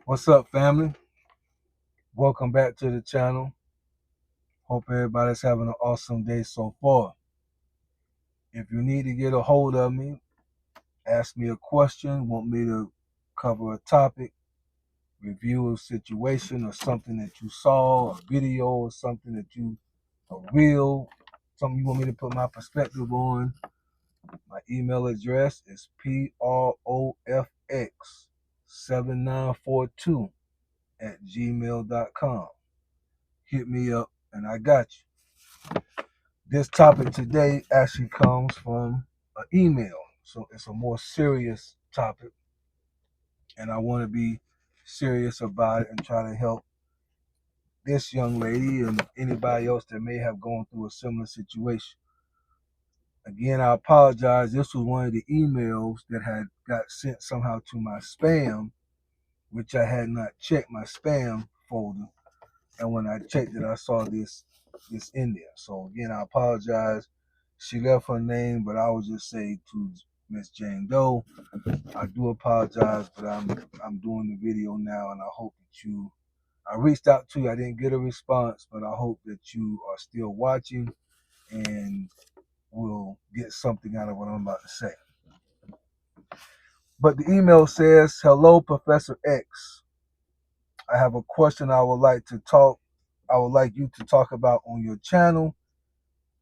What's up, family? Welcome back to the channel. Hope everybody's having an awesome day so far. If you need to get a hold of me, ask me a question, want me to cover a topic, review a situation or something that you saw, a video or something a reel, something you want me to put my perspective on, my email address is profx7942@gmail.com. Hit me up and I got you. This topic today actually comes from an email, so it's a more serious topic, and I want to be serious about it and try to help this young lady and anybody else that may have gone through a similar situation. Again, I apologize. This was one of the emails that had got sent somehow to my spam, which I had not checked my spam folder. And when I checked it, I saw this in there. So again, I apologize. She left her name, but I would just say to Miss Jane Doe, I do apologize, but I'm doing the video now, and I hope that I reached out to you. I didn't get a response, but I hope that you are still watching and will get something out of what I'm about to say. But the email says, "Hello, Professor X. I have a question I would like you to talk about on your channel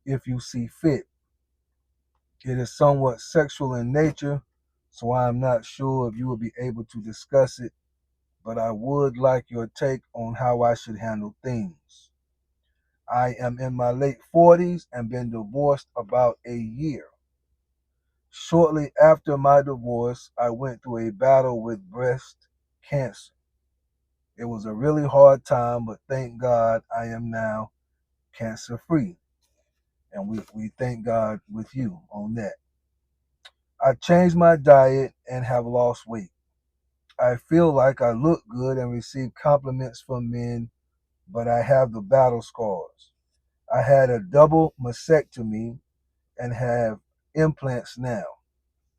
if you see fit. It is somewhat sexual in nature, so I am not sure if you will be able to discuss it, but I would like your take on how I should handle things. I am in my late 40s and been divorced about a year. Shortly after my divorce, I went through a battle with breast cancer. It was a really hard time, but thank God I am now cancer free. And we thank God with you on that. I changed my diet and have lost weight. I feel like I look good and receive compliments from men, but I have the battle scars. I had a double mastectomy and have implants now.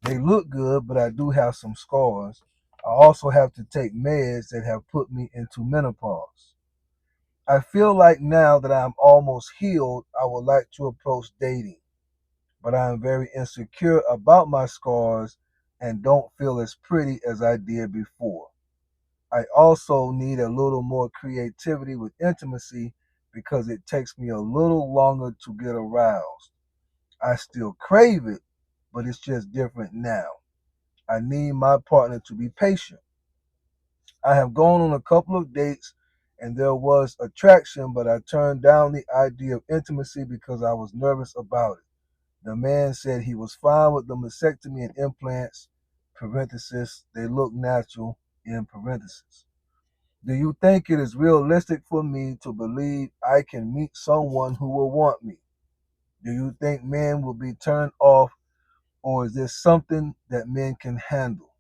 They look good, but I do have some scars. I also have to take meds that have put me into menopause. I feel like now that I'm almost healed, I would like to approach dating, but I am very insecure about my scars and don't feel as pretty as I did before. I also need a little more creativity with intimacy because it takes me a little longer to get aroused. I still crave it, but it's just different now. I need my partner to be patient. I have gone on a couple of dates and there was attraction, but I turned down the idea of intimacy because I was nervous about it. The man said he was fine with the mastectomy and implants, parenthesis, they look natural, in parenthesis. Do you think it is realistic for me to believe I can meet someone who will want me? Do you think men will be turned off, or is this something that men can handle?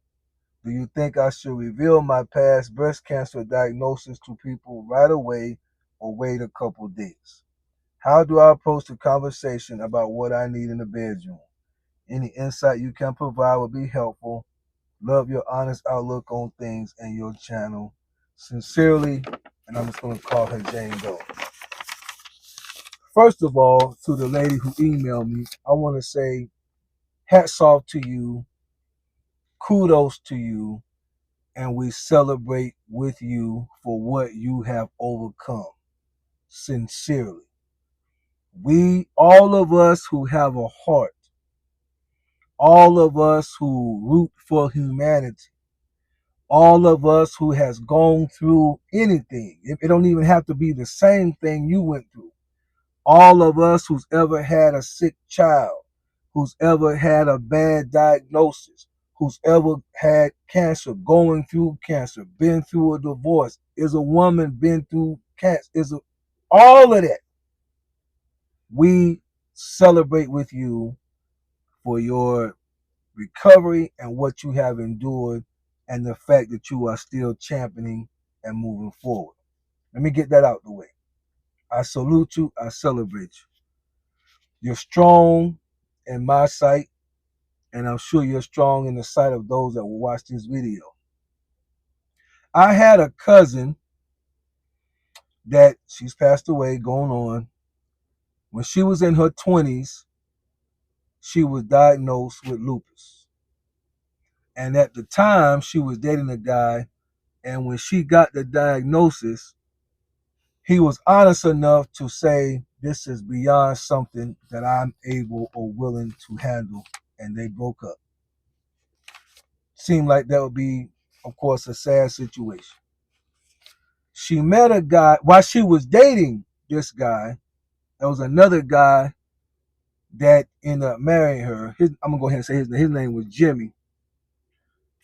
Do you think I should reveal my past breast cancer diagnosis to people right away or wait a couple days? How do I approach the conversation about what I need in the bedroom? Any insight you can provide would be helpful. Love your honest outlook on things and your channel. Sincerely," and I'm just going to call her Jane Doe. First of all, to the lady who emailed me, I want to say hats off to you, kudos to you, and we celebrate with you for what you have overcome. Sincerely. All of us who have a heart, all of us who root for humanity, all of us who has gone through anything, it don't even have to be the same thing you went through. All of us who's ever had a sick child, who's ever had a bad diagnosis, who's ever had cancer, going through cancer, been through a divorce, is a woman been through cancer, all of that. We celebrate with you for your recovery and what you have endured and the fact that you are still championing and moving forward. Let me get that out the way. I salute you. I celebrate you. You're strong in my sight, and I'm sure you're strong in the sight of those that will watch this video. I had a cousin that she's passed away, going on. When she was in her 20s, she was diagnosed with lupus. And at the time, she was dating a guy. And when she got the diagnosis, he was honest enough to say, this is beyond something that I'm able or willing to handle. And they broke up. Seemed like that would be, of course, a sad situation. She met a guy while she was dating this guy. There was another guy that ended up marrying her. I'm gonna go ahead and say his name was Jimmy.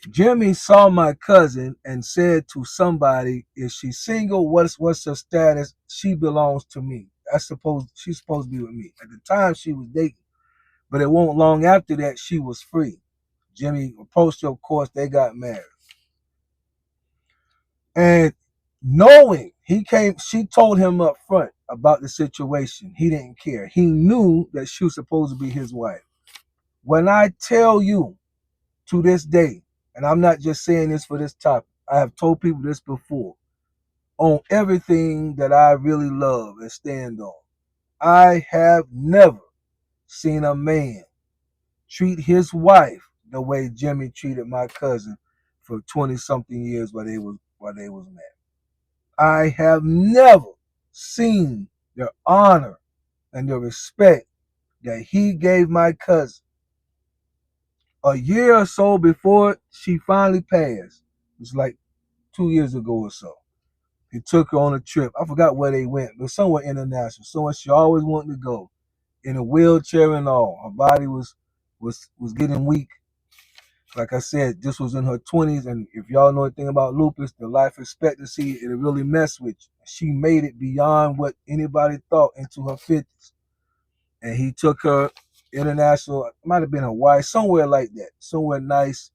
Jimmy saw my cousin and said to somebody, "Is she single? What's her status? She belongs to me. She's supposed to be with me." At the time, she was dating, but it wasn't long after that she was free. Jimmy approached her, of course. They got married, and knowing she told him up front about the situation. He didn't care. He knew that she was supposed to be his wife. When I tell you, to this day, and I'm not just saying this for this topic, I have told people this before, on everything that I really love and stand on, I have never seen a man treat his wife the way Jimmy treated my cousin for 20 something years while they was married. I have never seen the honor and the respect that he gave my cousin. A year or so before she finally passed, it was like 2 years ago or so, he took her on a trip. I forgot where they went, but somewhere international. Somewhere she always wanted to go. In a wheelchair and all. Her body was getting weak. Like I said, this was in her 20s, and if y'all know anything about lupus, the life expectancy, it really messed with you. She made it beyond what anybody thought into her 50s. And he took her international, might have been Hawaii, somewhere like that, somewhere nice,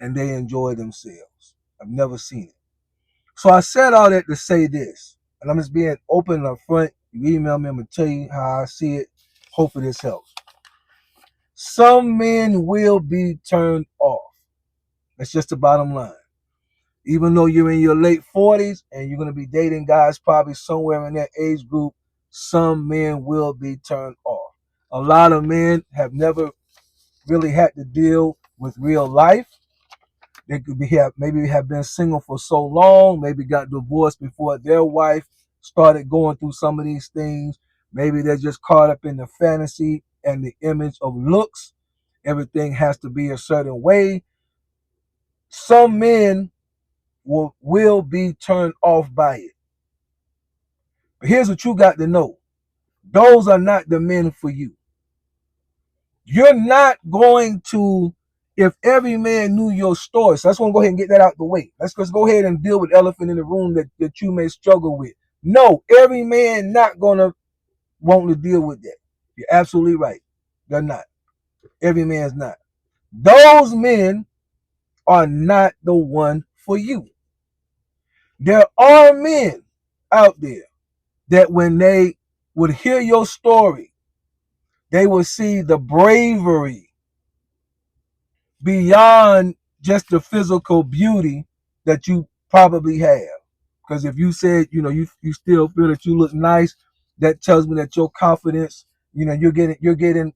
and they enjoyed themselves. I've never seen it. So I said all that to say this, and I'm just being open and upfront. You email me, I'm going to tell you how I see it. Hopefully this helps. Some men will be turned off. That's just the bottom line. Even though you're in your late 40s and you're going to be dating guys probably somewhere in that age group, some men will be turned off. A lot of men have never really had to deal with real life. They could be maybe have been single for so long, maybe got divorced before their wife started going through some of these things. Maybe they're just caught up in the fantasy and the image of looks. Everything has to be a certain way. Some men will be turned off by it. But here's what you got to know. Those are not the men for you. You're not going to, if every man knew your story. So I just want to go ahead and get that out the way. Let's just go ahead and deal with the elephant in the room that you may struggle with. No, every man not going to want to deal with that. You're absolutely right. They're not. Every man's not. Those men are not the one for you. There are men out there that when they would hear your story, they would see the bravery beyond just the physical beauty that you probably have. Because if you said, you still feel that you look nice, that tells me that your confidence, you're getting,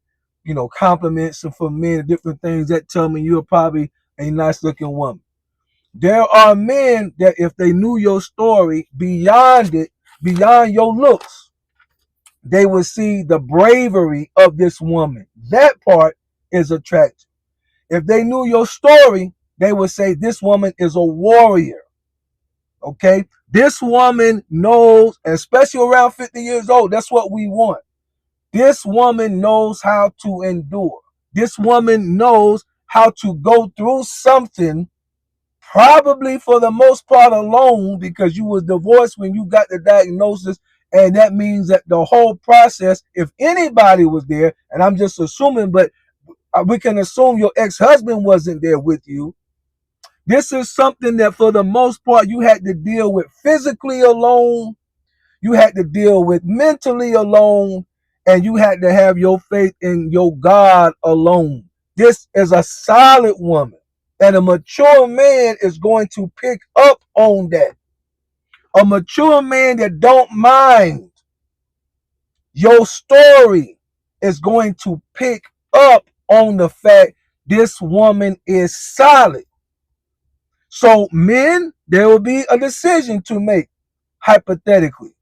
compliments from men and different things that tell me you're probably a nice looking woman. There are men that if they knew your story beyond it, beyond your looks, they would see the bravery of this woman. That part is attractive. If they knew your story, they would say this woman is a warrior. Okay? This woman knows, especially around 50 years old, that's what we want. This woman knows how to endure. This woman knows how to go through something, probably for the most part alone, because you was divorced when you got the diagnosis. And that means that the whole process, if anybody was there, and I'm just assuming, but we can assume your ex-husband wasn't there with you. This is something that for the most part you had to deal with physically alone, you had to deal with mentally alone, and you had to have your faith in your God alone. This is a solid woman. And a mature man is going to pick up on that. A mature man that don't mind your story is going to pick up on the fact this woman is solid. So men, there will be a decision to make, hypothetically.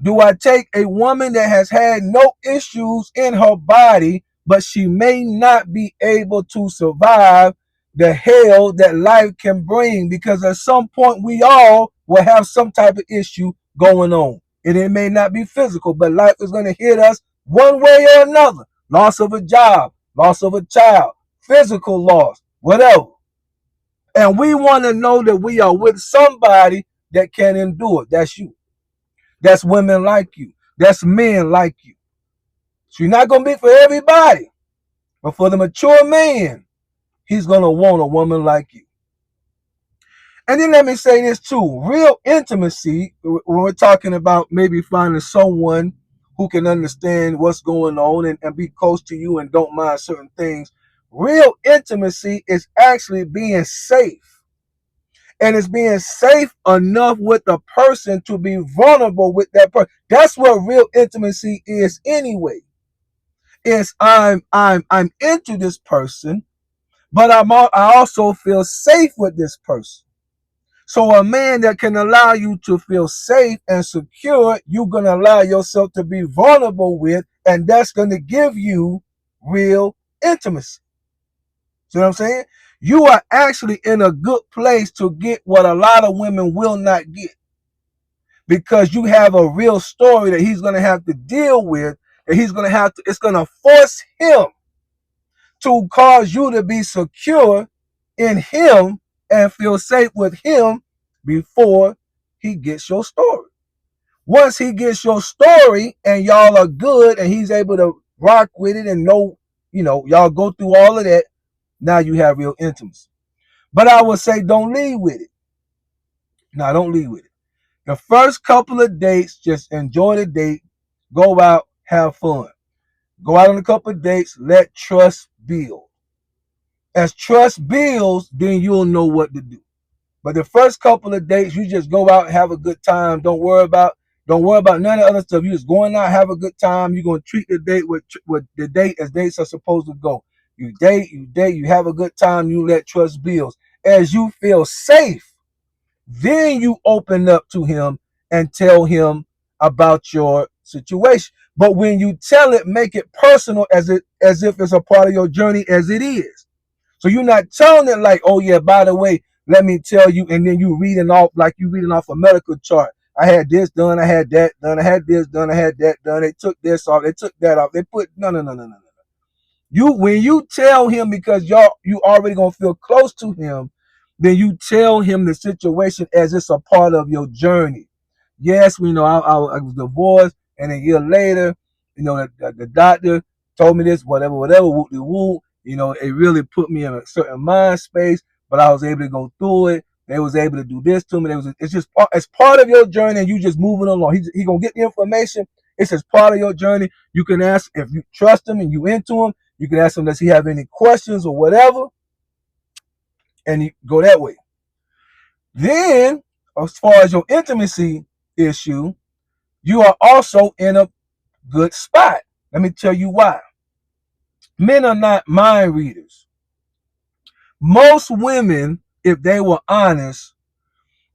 Do I take a woman that has had no issues in her body, but she may not be able to survive the hell that life can bring? Because at some point we all will have some type of issue going on. And it may not be physical, but life is going to hit us one way or another. Loss of a job, loss of a child, physical loss, whatever. And we want to know that we are with somebody that can endure. That's you. That's women like you. That's men like you. So you're not going to be for everybody. But for the mature man, he's going to want a woman like you. And then let me say this too. Real intimacy, when we're talking about maybe finding someone who can understand what's going on and be close to you and don't mind certain things. Real intimacy is actually being safe. And it's being safe enough with the person to be vulnerable with that person. That's what real intimacy is anyway. Is I'm into this person, but I also feel safe with this person. So a man that can allow you to feel safe and secure, you're gonna allow yourself to be vulnerable with, and that's gonna give you real intimacy. See what I'm saying? You are actually in a good place to get what a lot of women will not get, because you have a real story that he's going to have to deal with, that he's going to have to, it's going to force him to cause you to be secure in him and feel safe with him before he gets your story. Once he gets your story and y'all are good and he's able to rock with it and know, y'all go through all of that, now you have real intimacy. But I would say don't lead with it. No, don't lead with it. The first couple of dates, just enjoy the date. Go out, have fun. Go out on a couple of dates, let trust build. As trust builds, then you'll know what to do. But the first couple of dates, you just go out and have a good time. Don't worry about none of the other stuff. You just going out, have a good time. You're gonna treat the date with the date as dates are supposed to go. You date, you have a good time. You let trust build. As you feel safe, then you open up to him and tell him about your situation. But when you tell it, make it personal, as if it's a part of your journey, as it is. So you're not telling it like, oh yeah, by the way, let me tell you, and then you reading off like you reading off a medical chart. I had this done, I had that done, I had this done, I had that done. They took this off, they took that off. They put no. When you tell him, because you already gonna feel close to him, then you tell him the situation as it's a part of your journey. Yes, we know I was divorced, and a year later, the doctor told me this, whatever, whoop de whoop. It really put me in a certain mind space, but I was able to go through it. They was able to do this to me. It's just it's part of your journey, and you just moving along. He gonna get the information. It's just part of your journey. You can ask if you trust him and you into him. You can ask him, does he have any questions or whatever? And you go that way. Then, as far as your intimacy issue, you are also in a good spot. Let me tell you why. Men are not mind readers. Most women, if they were honest,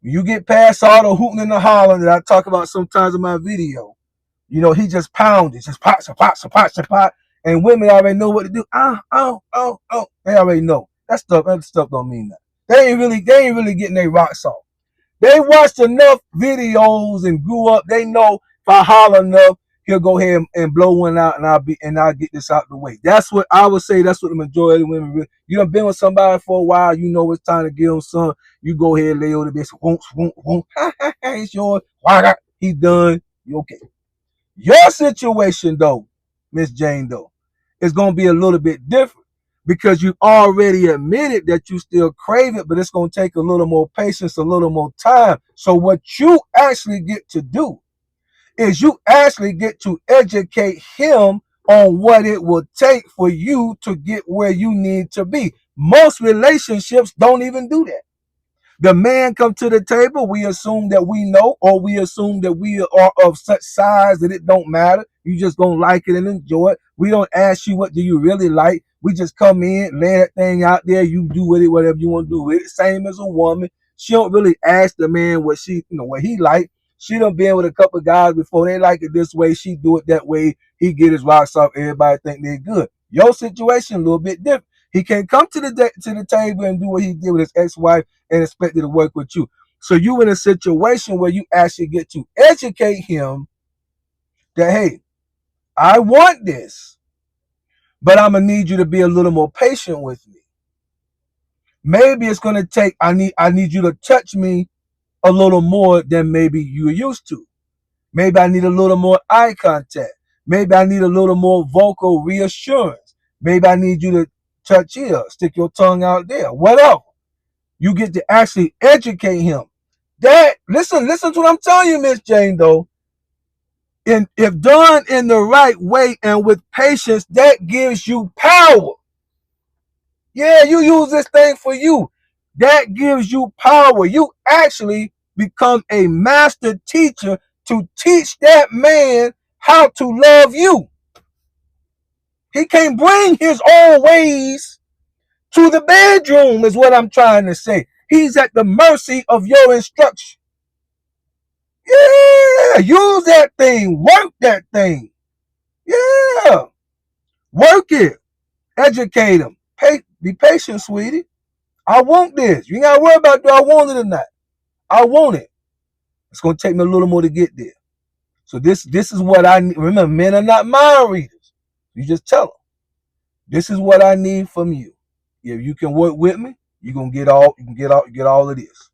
you get past all the hooting and the hollering that I talk about sometimes in my video. He just pounded, just pot, pot. And women already know what to do. Oh. They already know. That stuff don't mean nothing. They ain't really getting their rocks off. They watched enough videos and grew up. They know if I holler enough, he'll go ahead and blow one out, and I'll get this out the way. That's what I would say. That's what the majority of women really. You done been with somebody for a while. You know it's time to give them some. You go ahead and lay over the bed. It's yours. He's done. You okay? Your situation, though, Miss Jane, though, is going to be a little bit different, because you already admitted that you still crave it, but it's going to take a little more patience, a little more time. So what you actually get to do is you actually get to educate him on what it will take for you to get where you need to be. Most relationships don't even do that. The man come to the table, we assume that we know, or we assume that we are of such size that it don't matter. You just gonna like it and enjoy it. We don't ask you what do you really like. We just come in, lay that thing out there, you do with it whatever you want to do with it. Same as a woman. She don't really ask the man what what he like. She done been with a couple of guys before. They like it this way, she do it that way. He get his rocks off, everybody think they're good. Your situation a little bit different. He can't come to the table and do what he did with his ex-wife and expected to work with you. So you in a situation where you actually get to educate him that, hey, I want this, but I'm gonna need you to be a little more patient with me. Maybe it's gonna take, I need you to touch me a little more than maybe you're used to. Maybe I need a little more eye contact. Maybe I need a little more vocal reassurance. Maybe I need you to touch here, stick your tongue out there, whatever. You get to actually educate him. That listen to what I'm telling you, Miss Jane, though. If done in the right way and with patience, that gives you power. Yeah, you use this thing for you. That gives you power. You actually become a master teacher to teach that man how to love you. He can't bring his own ways to the bedroom, is what I'm trying to say. He's at the mercy of your instruction. Yeah, use that thing. Work that thing. Yeah, work it. Educate him. Be patient, sweetie. I want this. You ain't got to worry about do I want it or not. I want it. It's going to take me a little more to get there. So this is what I need. Remember, men are not mind readers. You just tell them, this is what I need from you. If you can work with me, you're going to get all, you can get all of this.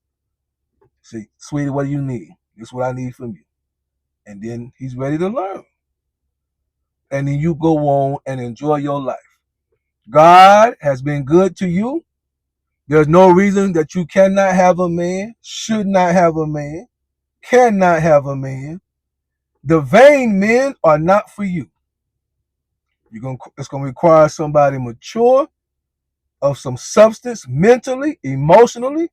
See, sweetie, what do you need? This is what I need from you. And then he's ready to learn. And then you go on and enjoy your life. God has been good to you. There's no reason that you cannot have a man, should not have a man, cannot have a man. The vain men are not for you. It's going to require somebody mature, of some substance mentally, emotionally,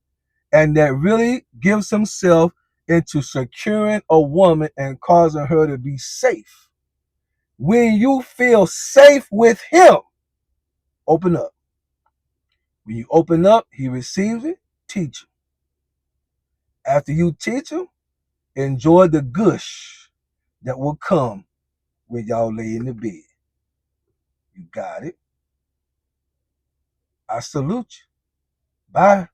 and that really gives himself into securing a woman and causing her to be safe. When you feel safe with him, open up. When you open up, he receives it, teach him. After you teach him, enjoy the gush that will come when y'all lay in the bed. You got it. I salute you. Bye.